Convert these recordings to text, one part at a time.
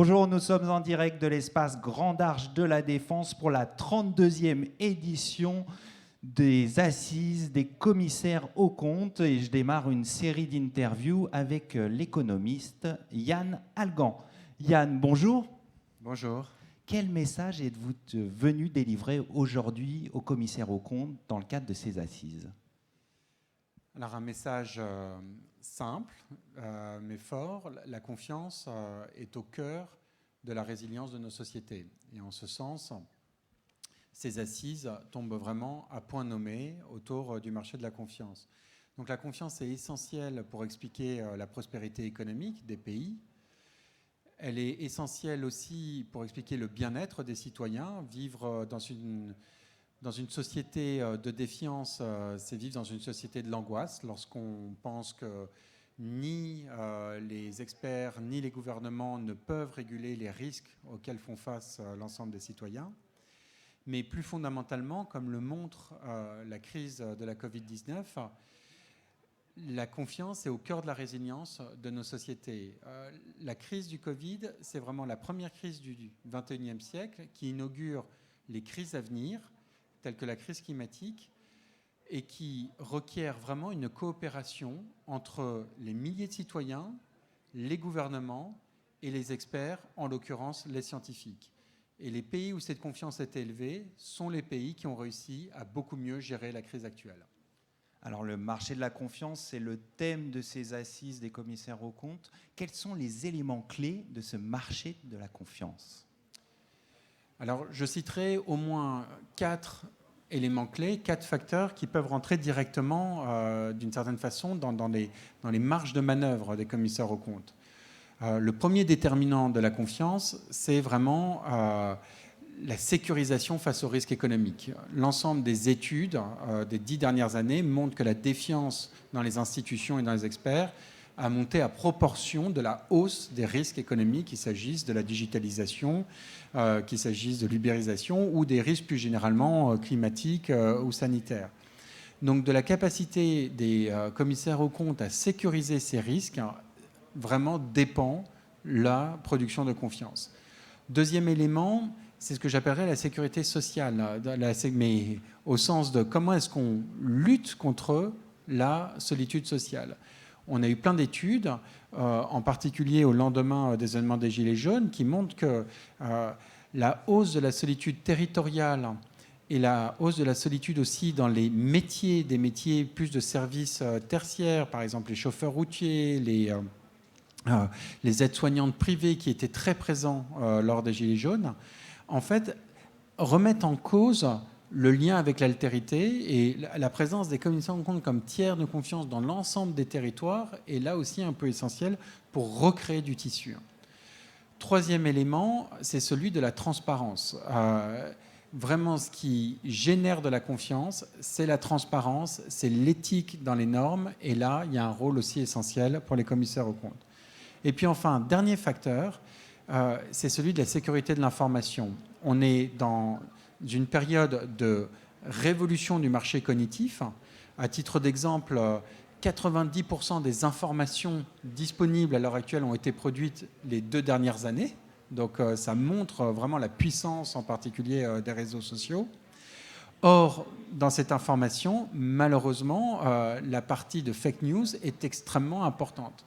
Bonjour, nous sommes en direct de l'espace Grand Arche de la Défense pour la 32e édition des Assises des commissaires aux comptes. Et je démarre une série d'interviews avec l'économiste Yann Algan. Yann, bonjour. Bonjour. Quel message êtes-vous venu délivrer aujourd'hui aux commissaires aux comptes dans le cadre de ces assises ? Alors un message simple mais fort. La confiance est au cœur de la résilience de nos sociétés. Et en ce sens, ces assises tombent vraiment à point nommé autour du marché de la confiance. Donc la confiance est essentielle pour expliquer la prospérité économique des pays. Elle est essentielle aussi pour expliquer le bien-être des citoyens. Vivre dans une société de défiance, c'est vivre dans une société de l'angoisse lorsqu'on pense que ni les experts ni les gouvernements ne peuvent réguler les risques auxquels font face l'ensemble des citoyens. Mais plus fondamentalement, comme le montre la crise de la Covid-19, la confiance est au cœur de la résilience de nos sociétés. La crise du Covid, c'est vraiment la première crise du XXIe siècle qui inaugure les crises à venir, telles que la crise climatique, et qui requiert vraiment une coopération entre les milliers de citoyens, les gouvernements et les experts, en l'occurrence les scientifiques. Et les pays où cette confiance est élevée sont les pays qui ont réussi à beaucoup mieux gérer la crise actuelle. Alors le marché de la confiance, c'est le thème de ces assises des commissaires aux comptes. Quels sont les éléments clés de ce marché de la confiance ? Alors je citerai au moins 4 éléments clés, 4 facteurs qui peuvent rentrer directement d'une certaine façon dans les marges de manœuvre des commissaires aux comptes. Le premier déterminant de la confiance, c'est vraiment la sécurisation face au risque économique. L'ensemble des études des 10 dernières années montrent que la défiance dans les institutions et dans les experts a monté à proportion de la hausse des risques économiques, qu'il s'agisse de la digitalisation, qu'il s'agisse de l'ubérisation ou des risques plus généralement climatiques ou sanitaires. Donc de la capacité des commissaires aux comptes à sécuriser ces risques vraiment dépend la production de confiance. Deuxième élément, c'est ce que j'appellerais la sécurité sociale, mais au sens de comment est-ce qu'on lutte contre la solitude sociale. On a eu plein d'études, en particulier au lendemain des événements des Gilets jaunes, qui montrent que la hausse de la solitude territoriale et la hausse de la solitude aussi dans des métiers plus de services tertiaires, par exemple les chauffeurs routiers, les aides-soignantes privées qui étaient très présents lors des Gilets jaunes, en fait, remettent en cause le lien avec l'altérité et la présence des commissaires aux comptes comme tiers de confiance dans l'ensemble des territoires est là aussi un peu essentiel pour recréer du tissu. Troisième élément, c'est celui de la transparence. Vraiment, ce qui génère de la confiance, c'est la transparence, c'est l'éthique dans les normes. Et là, il y a un rôle aussi essentiel pour les commissaires aux comptes. Et puis enfin, dernier facteur, c'est celui de la sécurité de l'information. On est dans une période de révolution du marché cognitif. À titre d'exemple, 90% des informations disponibles à l'heure actuelle ont été produites les 2 dernières années. Donc ça montre vraiment la puissance en particulier des réseaux sociaux. Or, dans cette information, malheureusement, la partie de fake news est extrêmement importante.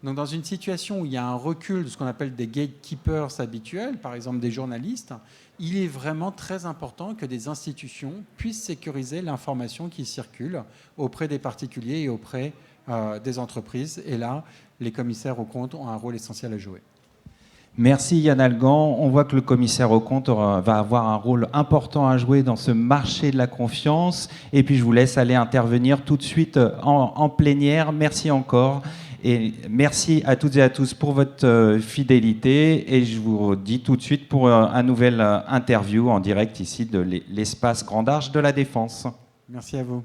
Donc dans une situation où il y a un recul de ce qu'on appelle des gatekeepers habituels, par exemple des journalistes, il est vraiment très important que des institutions puissent sécuriser l'information qui circule auprès des particuliers et auprès des entreprises. Et là, les commissaires aux comptes ont un rôle essentiel à jouer. Merci Yann Algan. On voit que le commissaire aux comptes va avoir un rôle important à jouer dans ce marché de la confiance. Et puis je vous laisse aller intervenir tout de suite en plénière. Merci encore. Et merci à toutes et à tous pour votre fidélité. Et je vous dis tout de suite pour un nouvel interview en direct ici de l'espace Grand Arche de la Défense. Merci à vous.